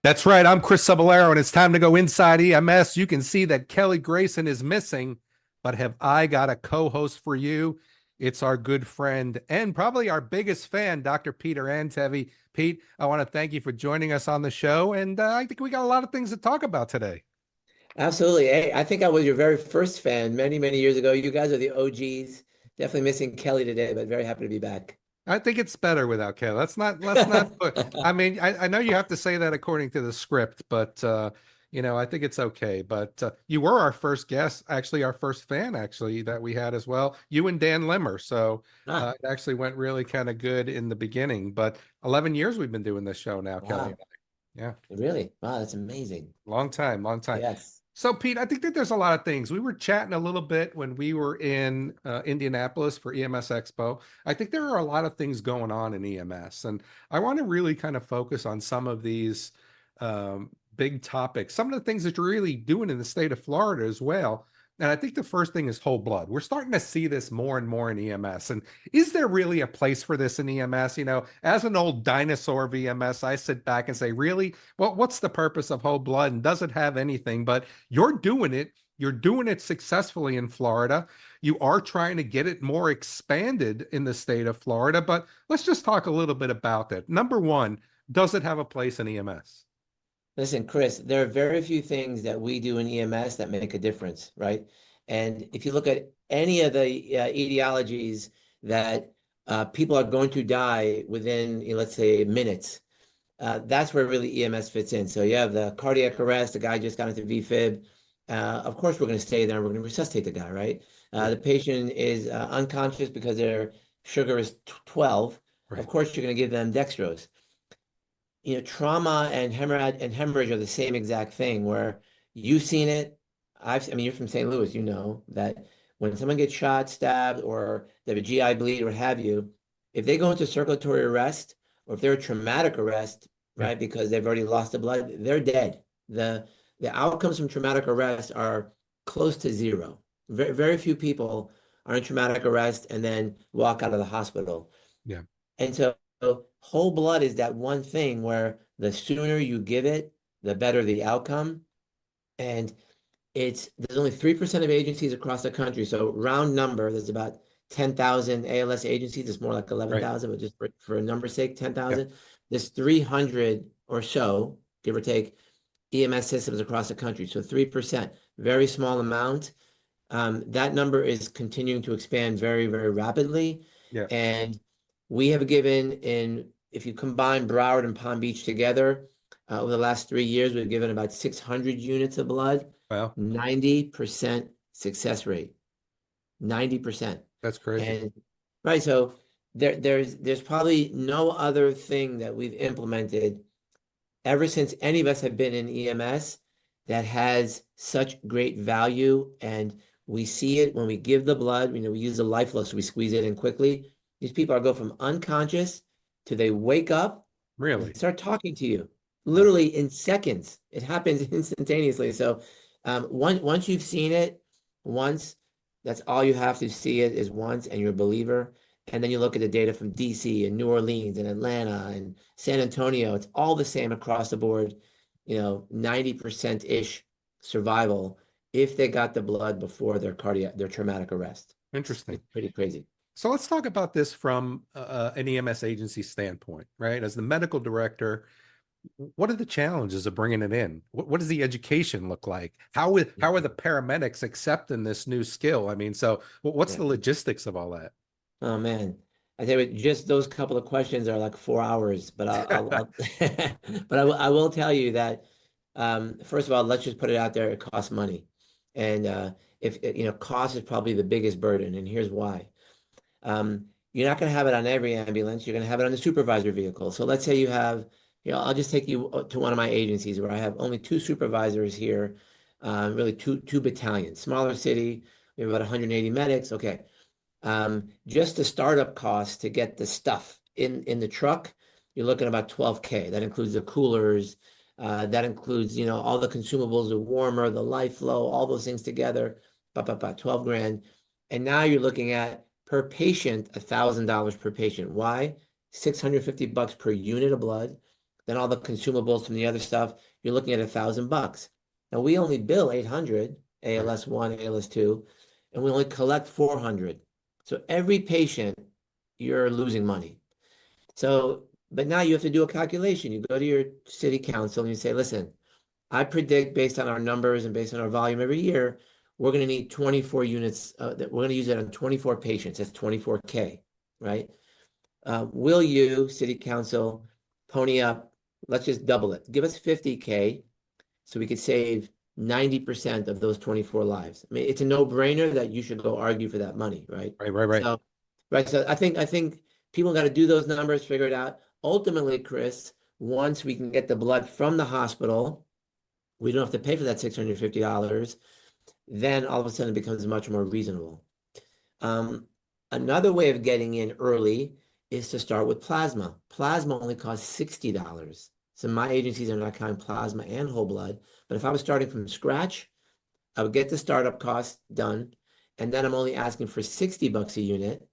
That's right. I'm Chris Cebollero, and it's time to go inside EMS. You can see that Kelly Grayson is missing, but have I got a co-host for you? It's our good friend and probably our biggest fan, Dr. Peter Antevy. Pete, I want to thank you for joining us on the show, and I think we got a lot of things to talk about today. Absolutely. Hey, I think I was your very first fan many, many years ago. You guys are the OGs. Definitely missing Kelly today, but very happy to be back. I think it's better without Kelly. Let's not put, I mean, I know you have to say that according to the script, but I think it's okay. But you were our first guest, actually our first fan actually that we had as well. You and Dan Limmer. So Ah, it actually went really kind of good in the beginning. But 11 years we've been doing this show now, Kelly and wow. I. Yeah. Really? Wow, that's amazing. Long time, long time. Yes. So, Pete, I think that there's a lot of things. We were chatting a little bit when we were in Indianapolis for EMS Expo. I think there are a lot of things going on in EMS, and I want to really kind of focus on some of these big topics, some of the things that you're really doing in the state of Florida as well. And I think the first thing is whole blood. We're starting to see this more and more in EMS. And is there really a place for this in EMS? As an old dinosaur of EMS, I sit back and say, really? Well, what's the purpose of whole blood and does it have anything? But you're doing it. You're doing it successfully in Florida. You are trying to get it more expanded in the state of Florida. But let's just talk a little bit about that. Number one, does it have a place in EMS? Listen, Chris, there are very few things that we do in EMS that make a difference, right? And if you look at any of the etiologies that people are going to die within, let's say, minutes, that's where really EMS fits in. So you have the cardiac arrest, the guy just got into VFib. Of course, we're going to stay there and we're going to resuscitate the guy, right? Yeah, The patient is unconscious because their sugar is 12. Of right. course, you're going to give them dextrose. Trauma and hemorrhage are the same exact thing where you've seen it. I mean, you're from St. Louis, you know that when someone gets shot, stabbed, or they have a GI bleed, or what have you, if they go into circulatory arrest or if they're a traumatic arrest, Yeah. right, because they've already lost the blood, they're dead. The outcomes from traumatic arrest are close to zero. Very, very few people are in traumatic arrest and then walk out of the hospital. Yeah. And so whole blood is that one thing where the sooner you give it, the better the outcome. And there's only 3% of agencies across the country. So round number, there's about 10,000 ALS agencies. It's more like Right. 11,000, but just for a number's sake, Yeah. 10,000. There's 300 or so, give or take, EMS systems across the country. So 3%, very small amount. That number is continuing to expand very, very rapidly. Yeah. And we have given if you combine Broward and Palm Beach together, over the last 3 years, we've given about 600 units of blood, Well, 90% success rate, 90%. that's crazy. And right, so there's probably no other thing that we've implemented ever since any of us have been in EMS that has such great value. And we see it when we give the blood. We use the life flow, so we squeeze it in quickly. These people are go from unconscious to they wake up and Really? start talking to you Wow. literally in seconds. It happens instantaneously. So once you've seen it once, that's all you have to see it is once, and you're a believer. And then you look at the data from DC and New Orleans and Atlanta and San Antonio. It's all the same across the board, 90%-ish survival if they got the blood before their traumatic arrest. Interesting. It's pretty crazy. So let's talk about this from an EMS agency standpoint, right? As the medical director, what are the challenges of bringing it in? What does the education look like? How are the paramedics accepting this new skill? I mean, so what's Yeah. the logistics of all that? Oh man. I tell you, just those couple of questions are like 4 hours, but I'll but I will tell you that first of all, let's just put it out there, it costs money. And if cost is probably the biggest burden, and here's why. You're not going to have it on every ambulance. You're going to have it on the supervisor vehicle. So let's say you have, I'll just take you to one of my agencies where I have only two supervisors here, really two battalions, smaller city. We have about 180 medics. Okay. Just the startup cost to get the stuff in the truck, you're looking at about 12K. That includes the coolers, that includes, all the consumables, the warmer, the life flow, all those things together, about 12 grand. And now you're looking at per patient, $1,000 per patient. Why? $650 per unit of blood. then all the consumables from the other stuff, you're looking at $1,000. Now we only bill 800, Right. ALS 1, ALS 2, and we only collect 400. So every patient, you're losing money. So, but now you have to do a calculation. You go to your city council and you say, listen, I predict based on our numbers and based on our volume every year, we're going to need 24 units that we're going to use it on 24 patients. That's 24K, right? Will you, city council, pony up? Let's just double it. Give us 50K so we could save 90% of those 24 lives. I mean, it's a no-brainer that you should go argue for that money, right? Right. Right. Right. So, right. So I think people got to do those numbers, figure it out. Ultimately, Chris, once we can get the blood from the hospital, we don't have to pay for that $650. Then all of a sudden it becomes much more reasonable. Um, Another way of getting in early is to start with plasma. Plasma only costs $60. So my agencies are not counting plasma and whole blood. But if I was starting from scratch, I would get the startup cost done. And then I'm only asking for $60 a unit.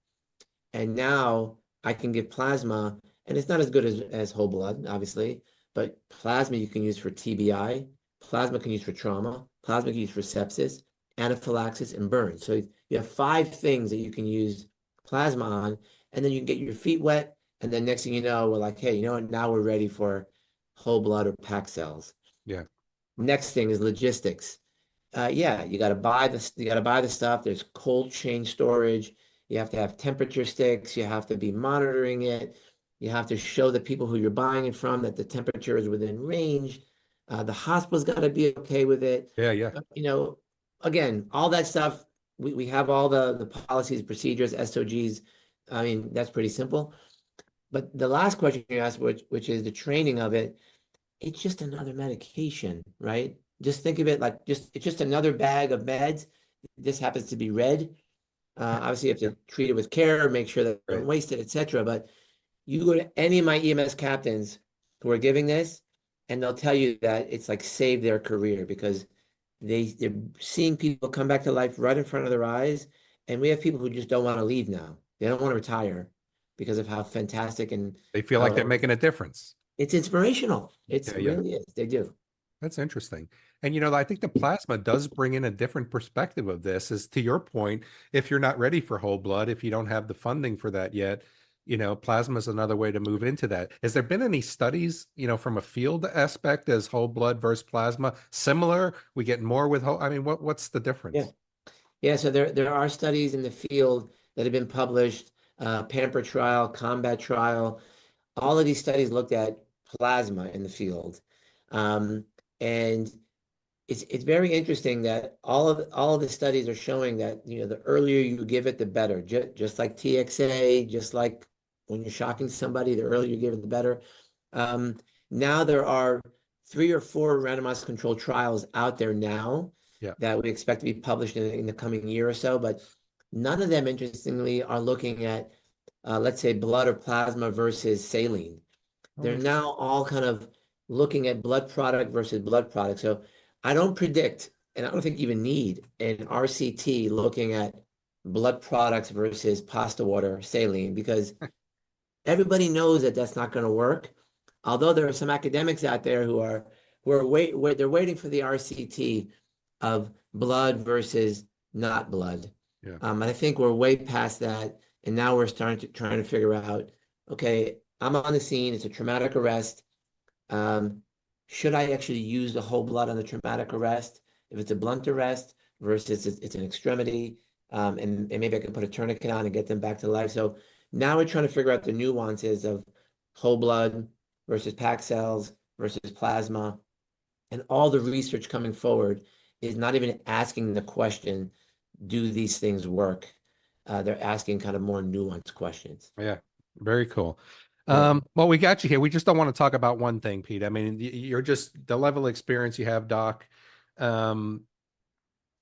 And now I can give plasma, and it's not as good as whole blood, obviously, but plasma you can use for TBI, plasma can use for trauma, plasma can use for sepsis, anaphylaxis, and burns. So you have 5 things that you can use plasma on, and then you can get your feet wet, and then next thing you know, we're like, hey, you know what? Now we're ready for whole blood or packed cells. Yeah. Next thing is logistics. Yeah, you got to buy the stuff. There's cold chain storage. You have to have temperature sticks. You have to be monitoring it. You have to show the people who you're buying it from that the temperature is within range. The hospital's got to be okay with it. Yeah. Yeah. Again, all that stuff. We have all the policies, procedures, SOGs. I mean, that's pretty simple. But the last question you asked, which is the training of it, it's just another medication, right? Just think of it like it's just another bag of meds. This happens to be red. Obviously, you have Yeah. to treat it with care, make sure that you don't Right. waste it, etc. But you go to any of my EMS captains who are giving this, and they'll tell you that it's like saved their career because they're seeing people come back to life right in front of their eyes. And we have people who just don't want to leave now. They don't want to retire because of how fantastic and They feel like they're how making a difference. it's inspirational. It's Yeah. Yeah. really is. They do. That's interesting. And I think the plasma does bring in a different perspective of this, is to your point, if you're not ready for whole blood, if you don't have the funding for that yet, plasma is another way to move into that. Has there been any studies, from a field aspect as whole blood versus plasma similar? We get more with whole, I mean, what's the Yeah. difference? Yeah, so there are studies in the field that have been published, Pamper trial, Combat trial. All of these studies looked at plasma in the field. Um, and it's very interesting that all of the studies are showing that, the earlier you give it, the better. Just like TXA, just like when you're shocking somebody, the earlier you give it, the better. Um, Now there are 3 or 4 randomized controlled trials out there now Yeah. that we expect to be published in the coming year or so, but none of them, interestingly, are looking at, let's say, blood or plasma versus saline. Oh, They're interesting. now all kind of looking at blood product versus blood product. So I don't predict, and I don't think you even need an RCT looking at blood products versus pasta water, saline, because everybody knows that that's not going to work. Although there are some academics out there who are they're waiting for the RCT of blood versus not blood. Yeah. And I think we're way past that, and now we're trying to figure out, okay, I'm on the scene. It's a traumatic arrest. Um, should I actually use the whole blood on the traumatic arrest? If it's a blunt arrest versus it's an extremity, and maybe I can put a tourniquet on and get them back to life. So now we're trying to figure out the nuances of whole blood versus packed cells versus plasma. And all the research coming forward is not even asking the question, do these things work? They're asking kind of more nuanced questions. Yeah. Very cool. Yeah. Well, we got you here. We just don't want to talk about one thing, Pete. I mean, you're just the level of experience you have, Doc. Um,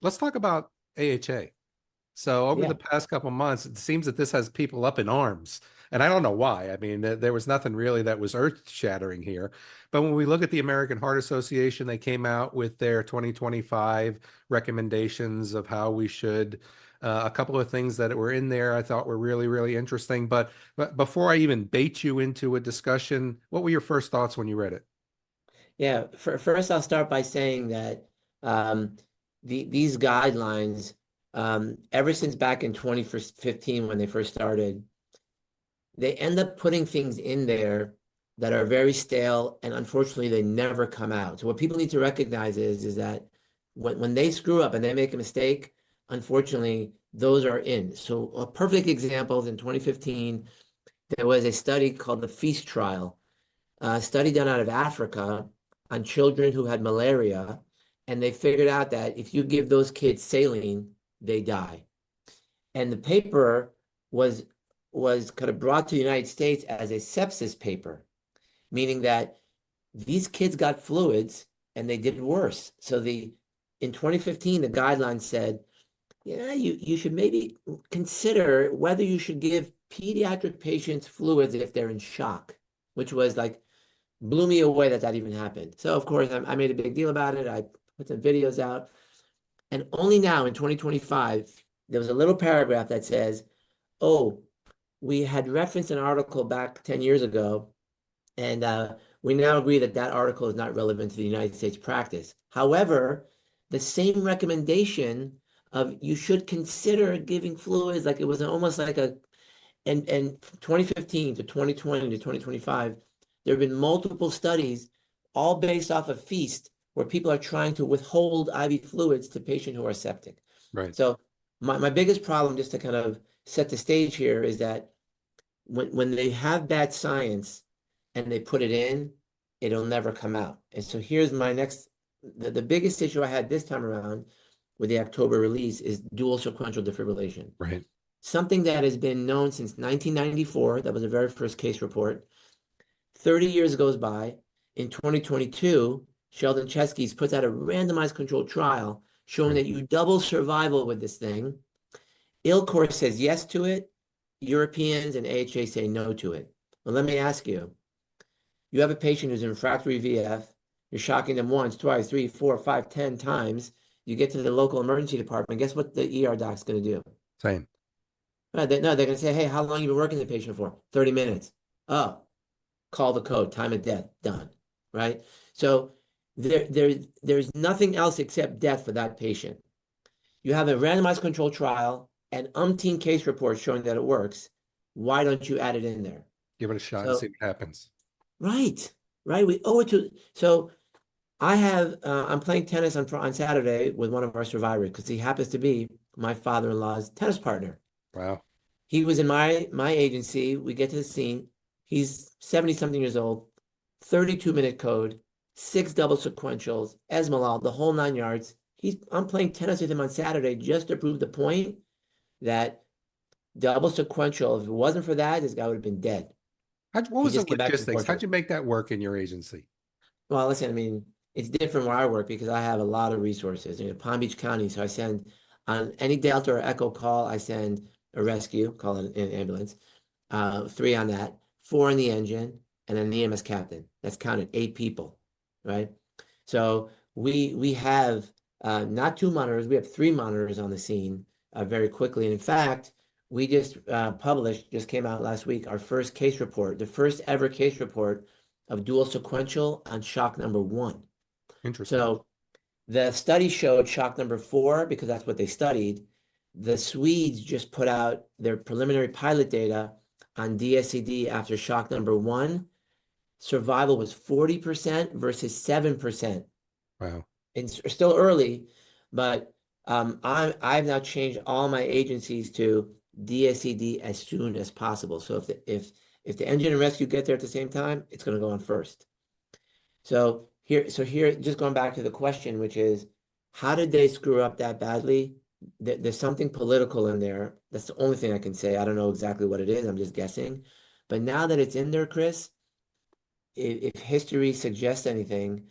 let's talk about AHA. So over the Yeah. past couple months, it seems that this has people up in arms. And I don't know why. I mean, there was nothing really that was earth-shattering here. But when we look at the American Heart Association, they came out with their 2025 recommendations of how we should A couple of things that were in there I thought were really, really interesting. But before I even bait you into a discussion, what were your first thoughts when you read it? Yeah, first I'll start by saying that these guidelines, ever since back in 2015 when they first started, they end up putting things in there that are very stale, and unfortunately they never come out. So what people need to recognize is that when they screw up and they make a mistake, unfortunately those are in. So a perfect example is in 2015, there was a study called the Feast Trial, a study done out of Africa on children who had malaria, and they figured out that if you give those kids saline, they die. And the paper was was kind of brought to the United States as a sepsis paper, meaning that these kids got fluids and they did worse. So the in 2015, the guidelines said, yeah, you should maybe consider whether you should give pediatric patients fluids if they're in shock, which was like blew me away that that even happened. So of course I made a big deal about it. I put some videos out, and only now in 2025 there was a little paragraph that says, "Oh, we had referenced an article back 10 years ago, and we now agree that that article is not relevant to the United States practice. However, the same recommendation of you should consider giving fluids, like it was almost like a, and from 2015 to 2020 to 2025, there have been multiple studies, all based off of Feast, where people are trying to withhold IV fluids to patients who are septic. Right. So my biggest problem, just to kind of set the stage here, is that when they have bad science and they put it in, it'll never come out. And so here's my next, the biggest issue I had this time around with the October release is dual sequential defibrillation. Right. Something that has been known since 1994. That was the very first case report. 30 years goes by. In 2022, Sheldon Chesky's puts out a randomized controlled trial showing Right. that you double survival with this thing. ILCOR says yes to it. Europeans and AHA say no to it. Well, let me ask you, you have a patient who's in refractory VF, you're shocking them once, twice, three, four, five, 10 times. You get to the local emergency department. Guess what the ER doc's going to do? Same. No, they're going to say, hey, how long you been working the patient for? 30 minutes. Oh, call the code, time of death, done, right? So there's nothing else except death for that patient. You have a randomized control trial and umpteen case reports showing that it works. Why don't you add it in there? Give it a shot and So, see what happens. right, right. We owe it to, so I'm playing tennis on Saturday with one of our survivors because he happens to be my father-in-law's tennis partner. Wow. He was in my agency. We get to the scene. He's 70 something years old, 32-minute code, 6 double sequentials, Esmolol, the whole 9 yards. I'm playing tennis with him on Saturday just to prove the point that double sequential, if it wasn't for that, this guy would have been dead. What He was the just came back from logistics? How'd Portugal. you make that work in your agency? Well, listen, I mean, it's different where I work because I have a lot of resources. In Palm Beach County, so I send on any Delta or Echo call, I send a rescue, call it an ambulance, 3 on that, 4 in the engine, and then the EMS captain. That's counted 8 people, right? So we have not 2 monitors, we have 3 monitors on the scene very quickly. And in fact, we just just came out last week, our first case report, the first ever case report of dual sequential on shock number 1. Interesting. So the study showed shock number 4 because that's what they studied. The Swedes just put out their preliminary pilot data on DSCD after shock number 1. Survival was 40% versus 7%. Wow. It's still early, but I've now changed all my agencies to DSCD as soon as possible. So if the engine and rescue get there at the same time, it's going to go on first. So here, just going back to the question, which is, how did they screw up that badly? There's something political in there. That's the only thing I can say. I don't know exactly what it is. I'm just guessing. But now that it's in there, Chris, if history suggests anything,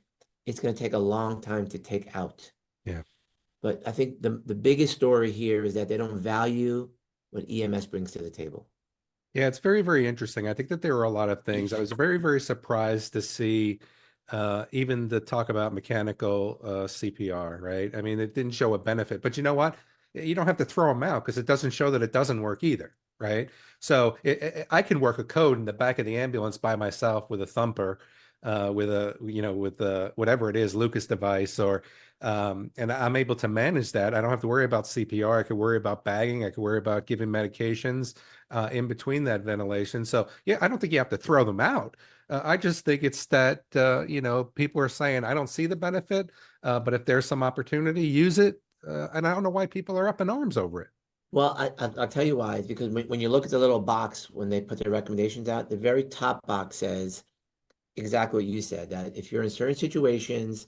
it's going to take a long time to take out. Yeah. But I think the biggest story here is that they don't value what EMS brings to the table. Yeah, it's very, very interesting. I think that there were a lot of things. I was very, very surprised to see even the talk about mechanical CPR, right? I mean, it didn't show a benefit, but you know what? you don't have to throw them out because it doesn't show that it doesn't work either, right? So I can work a code in the back of the ambulance by myself with a thumper, with a, with the whatever it is, Lucas device, or and I'm able to manage that. I don't have to worry about CPR. I could worry about bagging. I could worry about giving medications in between that ventilation. So yeah, I don't think you have to throw them out. I just think it's that people are saying I don't see the benefit, but if there's some opportunity, use it. And I don't know why people are up in arms over it. Well, I'll tell you why. It's because when you look at the little box when they put their recommendations out, the very top box says exactly what you said, that if you're in certain situations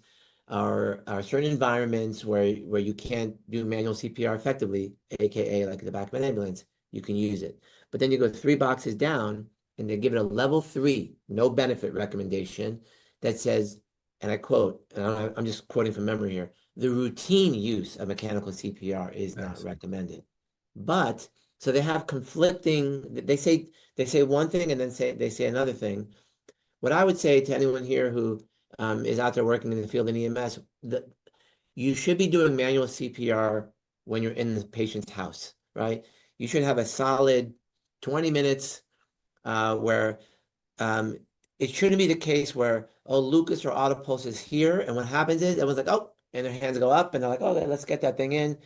or certain environments where you can't do manual CPR effectively, aka like the back of an ambulance, you can use it. But then you go 3 boxes down and they give it a level 3, no benefit recommendation that says, and I quote, and I'm just quoting from memory here, the routine use of mechanical CPR is not Yes. recommended. But so they have conflicting, they say one thing and then they say another thing. What I would say to anyone here who is out there working in the field in EMS, that you should be doing manual CPR when you're in the patient's house, right? You should have a solid 20 minutes where um, it shouldn't be the case where, oh, Lucas or Autopulse is here, and what happens is everyone's like, oh, and their hands go up, and they're like, oh, let's get that thing in.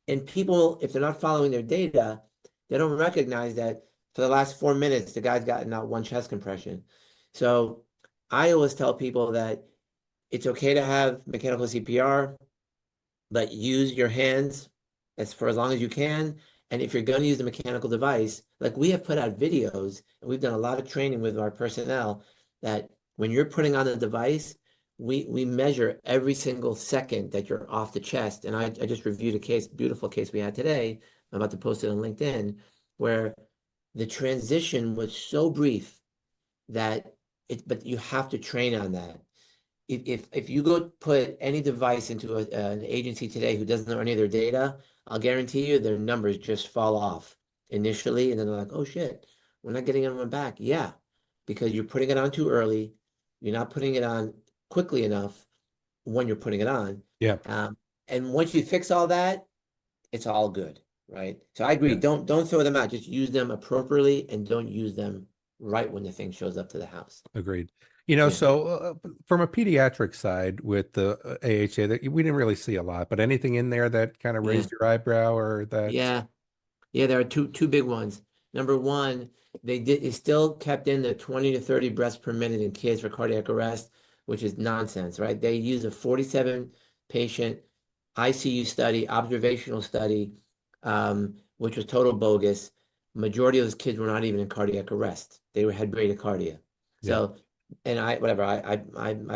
And people, if they're not following their data, they don't recognize that for the last 4 minutes, the guy's gotten out one chest compression. So I always tell people that it's okay to have mechanical CPR, but use your hands for as long as you can. And if you're going to use the mechanical device, like we have put out videos and we've done a lot of training with our personnel that when you're putting on the device, we measure every single second that you're off the chest. And I just reviewed a case, beautiful case we had today. I'm about to post it on LinkedIn, where the transition was so brief that but you have to train on that. If you go put any device into an agency today who doesn't know any of their data, I'll guarantee you their numbers just fall off initially, and then they're like, "Oh shit, we're not getting anyone back." Yeah, because you're putting it on too early. You're not putting it on quickly enough when you're putting it on. Yeah. Um, and once you fix all that, it's all good, right? So I agree. Yeah. Don't throw them out. Just use them appropriately, and don't use them right when the thing shows up to the house. Agreed. Yeah. So from a pediatric side with the AHA, that we didn't really see a lot, but anything in there that kind of Yeah. raised your eyebrow or that? Yeah. Yeah, there are two big ones. Number one, it still kept in the 20 to 30 breaths per minute in kids for cardiac arrest, which is nonsense, right? They use a 47 patient ICU study, observational study, which was total bogus. Majority of those kids were not even in cardiac arrest. Had bradycardia. Yeah. So, and I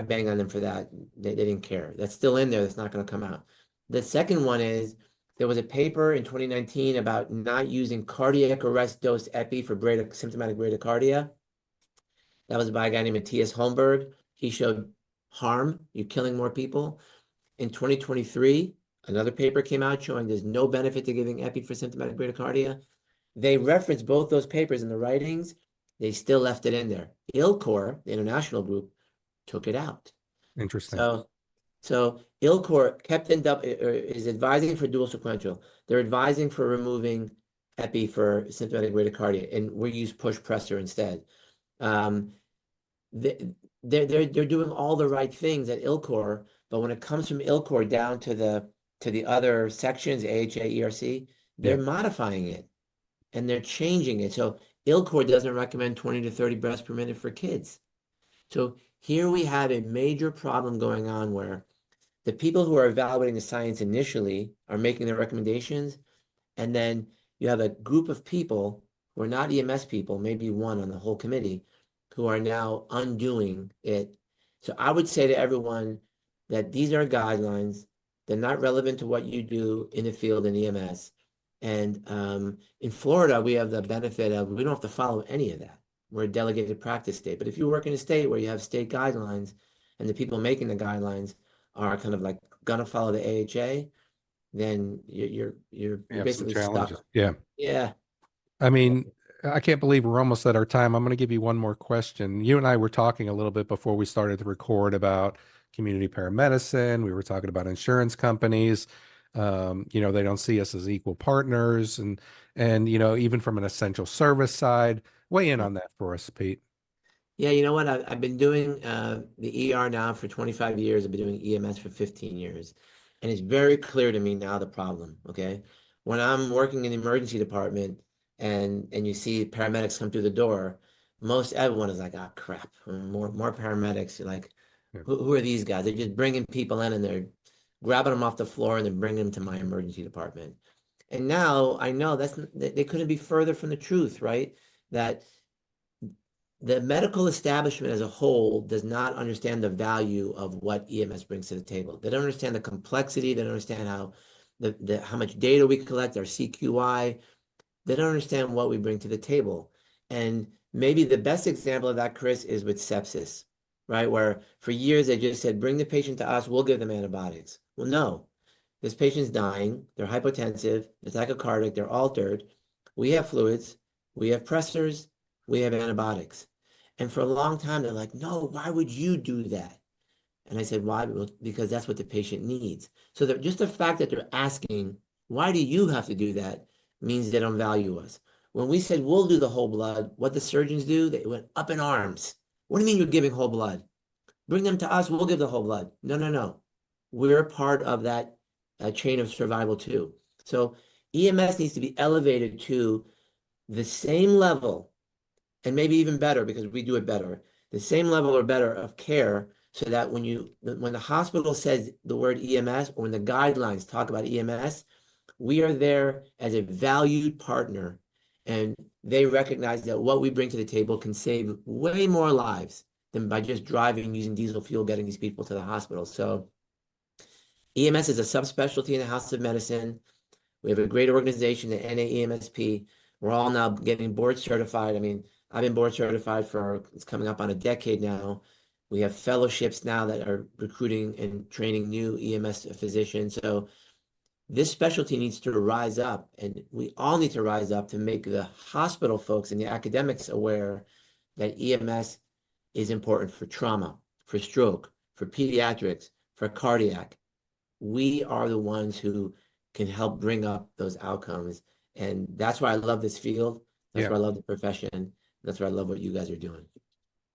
bang on them for that. They didn't care. That's still in there. That's not going to come out. The second one is there was a paper in 2019 about not using cardiac arrest dose epi for symptomatic bradycardia. That was by a guy named Matthias Holmberg. He showed harm. You're killing more people. In 2023, another paper came out showing there's no benefit to giving epi for symptomatic bradycardia. They referenced both those papers in the writings. They still left it in there. ILCOR, the international group, took it out. Interesting. So ILCOR is advising for dual sequential. They're advising for removing epi for symptomatic bradycardia, and we use push pressor instead. Um, they, they're doing all the right things at ILCOR, but when it comes from ILCOR down to the other sections, AHA, ERC, Yeah. they're modifying it and they're changing it. So ILCOR doesn't recommend 20 to 30 breaths per minute for kids. So here we have a major problem going on where the people who are evaluating the science initially are making their recommendations, and then you have a group of people who are not EMS people, maybe one on the whole committee, who are now undoing it. So I would say to everyone that these are guidelines. They're not relevant to what you do in the field in EMS. And in Florida, we have the benefit of we don't have to follow any of that. We're a delegated practice state. But if you work in a state where you have state guidelines and the people making the guidelines are kind of like gonna follow the AHA, then you're We have some basically challenges. stuck. Yeah. Yeah. I mean, I can't believe we're almost at our time. I'm going to give you one more question. You and I were talking a little bit before we started to record about community paramedicine. We were talking about insurance companies. They don't see us as equal partners, and even from an essential service side. Weigh in Yeah. on that for us, Pete. Yeah, you know what? I've been doing the ER now for 25 years. I've been doing EMS for 15 years. And it's very clear to me now the problem, okay? When I'm working in the emergency department and you see paramedics come through the door, most everyone is like, "Ah, crap, more paramedics." You're like, Yeah. who are these guys? They're just bringing people in and they're grabbing them off the floor and they're bringing them to my emergency department. And now I know they couldn't be further from the truth, right? That the medical establishment as a whole does not understand the value of what EMS brings to the table. They don't understand the complexity. They don't understand how much data we collect, our CQI. They don't understand what we bring to the table. And maybe the best example of that, Chris, is with sepsis, right? Where for years they just said, bring the patient to us, we'll give them antibiotics. Well, no, this patient's dying, they're hypotensive, they're tachycardic, they're altered. We have fluids, we have pressors, we have antibiotics. And for a long time, they're like, no, why would you do that? And I said, why? Well, because that's what the patient needs. So that just the fact that they're asking, why do you have to do that, means they don't value us. When we said we'll do the whole blood, what the surgeons do, they went up in arms. What do you mean you're giving whole blood? Bring them to us, we'll give the whole blood. No, no, no. We're part of that chain of survival too. So EMS needs to be elevated to the same level, and maybe even better because we do it better, the same level or better of care, so that when the hospital says the word EMS, or when the guidelines talk about EMS, we are there as a valued partner, and they recognize that what we bring to the table can save way more lives than by just driving using diesel fuel getting these people to the hospital. So EMS is a subspecialty in the House of Medicine. We have a great organization, the NAEMSP. We're all now getting board certified. I mean, I've been board certified for, it's coming up on a decade now. We have fellowships now that are recruiting and training new EMS physicians. So this specialty needs to rise up, and we all need to rise up to make the hospital folks and the academics aware that EMS is important for trauma, for stroke, for pediatrics, for cardiac. We are the ones who can help bring up those outcomes. And that's why I love this field. That's Yeah. why I love the profession. That's why I love what you guys are doing.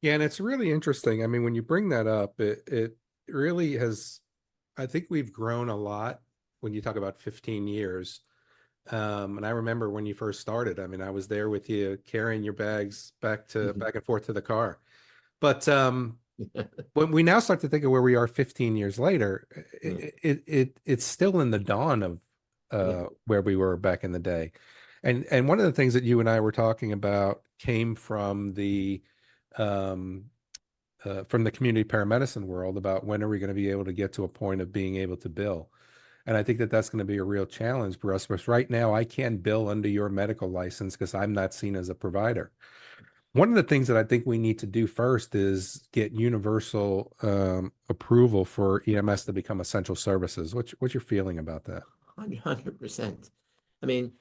Yeah, and it's really interesting. I mean, when you bring that up, it really has, I think we've grown a lot when you talk about 15 years. And I remember when you first started, I mean, I was there with you carrying your bags back and forth to the car. But when we now start to think of where we are 15 years later, Yeah. it's still in the dawn of Yeah. where we were back in the day. And one of the things that you and I were talking about came um, from the community paramedicine world about when are we going to be able to get to a point of being able to bill. And I think that that's going to be a real challenge for us. Because right now, I can't bill under your medical license because I'm not seen as a provider. One of the things that I think we need to do first is get universal approval for EMS to become essential services. What's your feeling about that? 100%. I mean,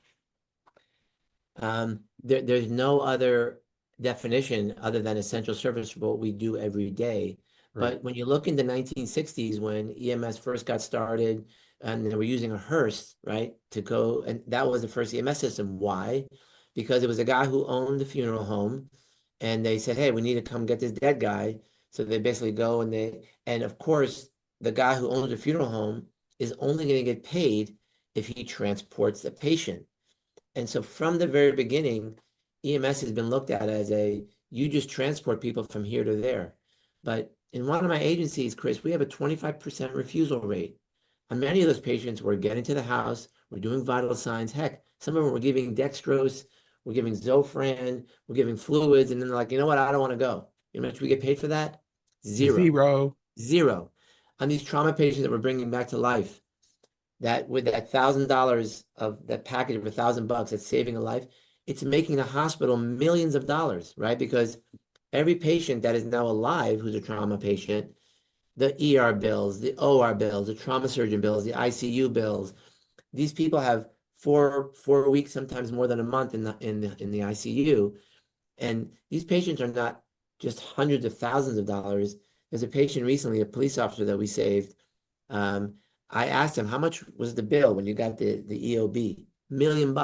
there's no other definition other than essential service for what we do every day. Right. But when you look in the 1960s, when EMS first got started, and they were using a hearse, right, to go, and that was the first EMS system. Why? Because it was a guy who owned the funeral home, and they said, "Hey, we need to come get this dead guy." So they basically go and of course, the guy who owns the funeral home is only going to get paid if he transports the patient. And so from the very beginning, EMS has been looked at as you just transport people from here to there. But in one of my agencies, Chris, we have a 25% refusal rate. On many of those patients, we're getting to the house, we're doing vital signs. Heck, some of them we're giving dextrose, we're giving Zofran, we're giving fluids, and then they're like, you know what, I don't want to go. You know how much we get paid for that? Zero. Zero. Zero. On these trauma patients that we're bringing back to life, that with that $1,000 of that package of $1,000 that's saving a life, it's making the hospital millions of dollars, right? Because every patient that is now alive who's a trauma patient, the ER bills, the OR bills, the trauma surgeon bills, the ICU bills, these people have four weeks, sometimes more than a month in the ICU. And these patients are not just hundreds of thousands of dollars. There's a patient recently, a police officer that we saved. Um, I asked him, how much was the bill when you got the EOB? $1 million.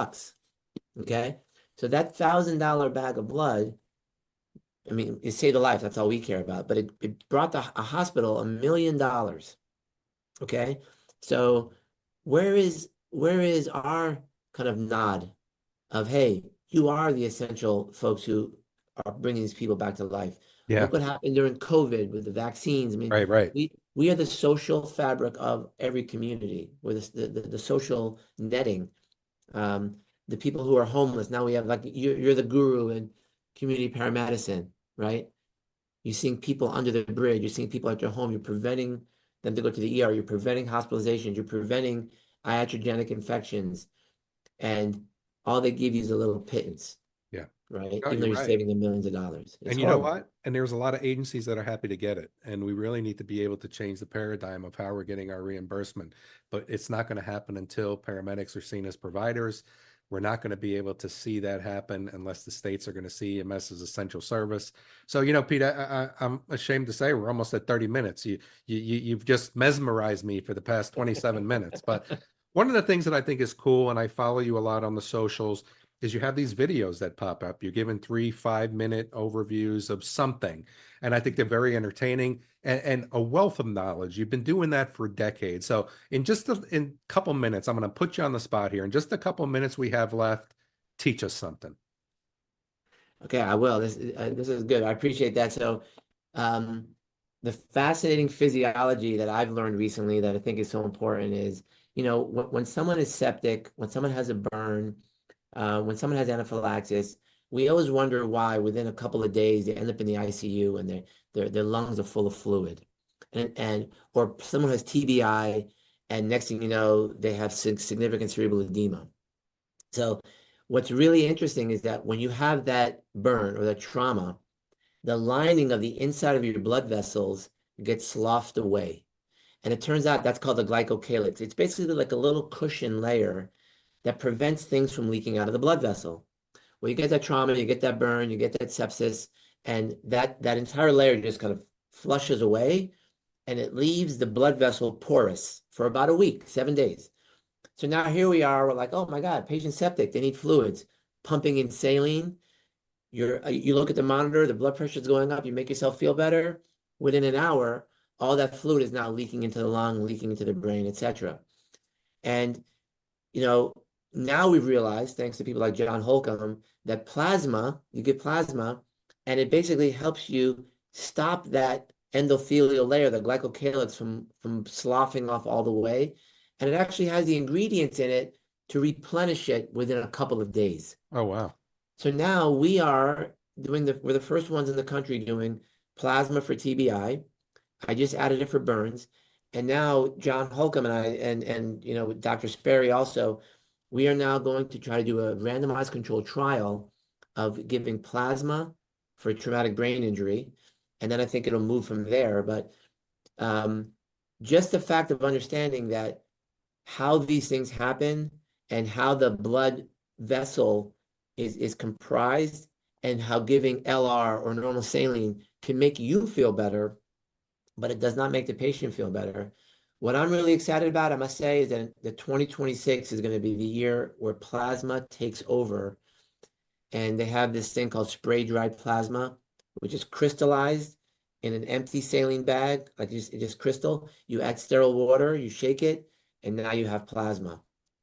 Okay. So that $1,000 bag of blood, I mean, it saved a life. That's all we care about. But it brought a hospital $1 million. Okay. So where is our kind of nod of, hey, you are the essential folks who are bringing these people back to life. Yeah. Look what happened during COVID with the vaccines. I mean, Right. Right. we are the social fabric of every community. We're the social netting. Um, the people who are homeless, now we have, like, you're the guru in community paramedicine, right? You're seeing people under the bridge, you're seeing people at their home, you're preventing them to go to the ER, you're preventing hospitalizations, you're preventing iatrogenic infections, and all they give you is a little pittance, Yeah. right? Oh, Even though you're you're right. saving them millions of dollars. It's And you know horrible. what? And there's a lot of agencies that are happy to get it. And we really need to be able to change the paradigm of how we're getting our reimbursement. But it's not going to happen until paramedics are seen as providers. We're not going to be able to see that happen unless the states are going to see EMS as essential service. So, Pete, I'm ashamed to say we're almost at 30 minutes. You've just mesmerized me for the past 27 minutes. But one of the things that I think is cool, and I follow you a lot on the socials, is you have these videos that pop up. You're given 3 5 minute overviews of something. And I think they're very entertaining and a wealth of knowledge. You've been doing that for decades. So in a couple minutes, I'm going to put you on the spot here. In just a couple minutes we have left, teach us something. Okay, I will. This is good. I appreciate that. So, um, the fascinating physiology that I've learned recently that I think is so important is, when someone is septic, when someone has a burn, when someone has anaphylaxis, we always wonder why within a couple of days they end up in the ICU and their lungs are full of fluid, and or someone has TBI, and next thing you know they have significant cerebral edema. So what's really interesting is that when you have that burn or that trauma, the lining of the inside of your blood vessels gets sloughed away. And it turns out that's called the glycocalyx. It's basically like a little cushion layer that prevents things from leaking out of the blood vessel. Well, you get that trauma, you get that burn, you get that sepsis, and that entire layer just kind of flushes away, and it leaves the blood vessel porous for about a week, 7 days. So now here we are, we're like, oh my God, patient septic, they need fluids, pumping in saline. You look at the monitor, the blood pressure is going up, you make yourself feel better. Within an hour, all that fluid is now leaking into the lung, leaking into the brain, etc. And you know, now we've realized, thanks to people like John Holcomb, that plasma, you get plasma, and it basically helps you stop that endothelial layer, the glycocalyx, from sloughing off all the way. And it actually has the ingredients in it to replenish it within a couple of days. Oh, wow. So now we're the first ones in the country doing plasma for TBI. I just added it for burns. And now John Holcomb and I and Dr. Sperry also, we are now going to try to do a randomized controlled trial of giving plasma for traumatic brain injury. And then I think it'll move from there. But um, just the fact of understanding that how these things happen and how the blood vessel is comprised, and how giving LR or normal saline can make you feel better, but it does not make the patient feel better. What I'm really excited about, I must say, is that the 2026 is going to be the year where plasma takes over. And they have this thing called spray dried plasma, which is crystallized in an empty saline bag, like just crystal. You add sterile water, you shake it, and now you have plasma.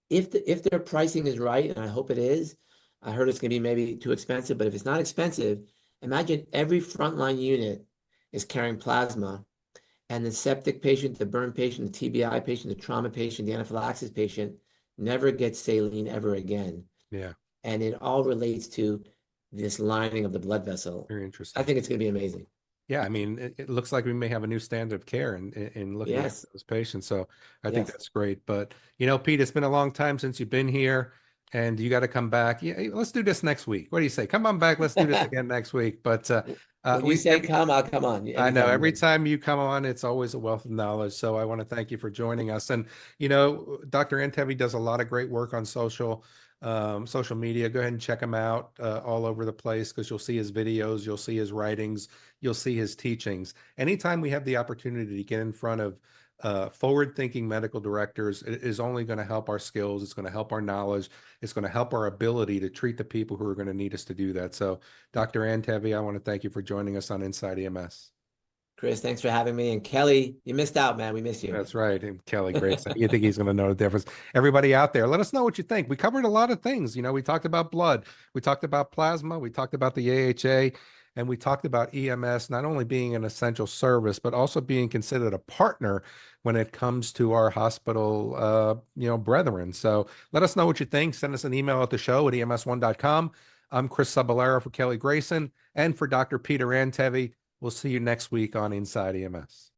If their pricing is right, and I hope it is, I heard it's going to be maybe too expensive, but if it's not expensive, imagine every frontline unit is carrying plasma, and the septic patient, the burn patient, the TBI patient, the trauma patient, the anaphylaxis patient never gets saline ever again. Yeah. And it all relates to this lining of the blood vessel. Very I interesting. think it's going to be amazing. Yeah, I mean, it looks like we may have a new standard of care in looking at Yes, those patients. So I think yes. that's great. But Pete, it's been a long time since you've been here, and you got to come back. Yeah, let's do this next week. What do you say? Come on back. Let's do this again next week. But When you we say every come, I'll come on I know anytime you're every ready. time you come on, it's always a wealth of knowledge. So I want to thank you for joining us. And Dr. Antevy does a lot of great work on social media. Go ahead and check him out all over the place, because you'll see his videos, you'll see his writings, you'll see his teachings. Anytime we have the opportunity to get in front of forward-thinking medical directors is only going to help our skills. It's going to help our knowledge. It's going to help our ability to treat the people who are going to need us to do that. So, Dr. Antevy, I want to thank you for joining us on Inside EMS. Chris, thanks for having me. And Kelly, you missed out, man. We miss you. That's right. And Kelly, great. You think he's going to know the difference? Everybody out there, let us know what you think. We covered a lot of things. You know, we talked about blood, we talked about plasma, we talked about the AHA, and we talked about EMS not only being an essential service, but also being considered a partner when it comes to our hospital, brethren. So let us know what you think. Send us an email at the show at ems1.com. I'm Chris Cebollero for Kelly Grayson and for Dr. Peter Antevy. We'll see you next week on Inside EMS.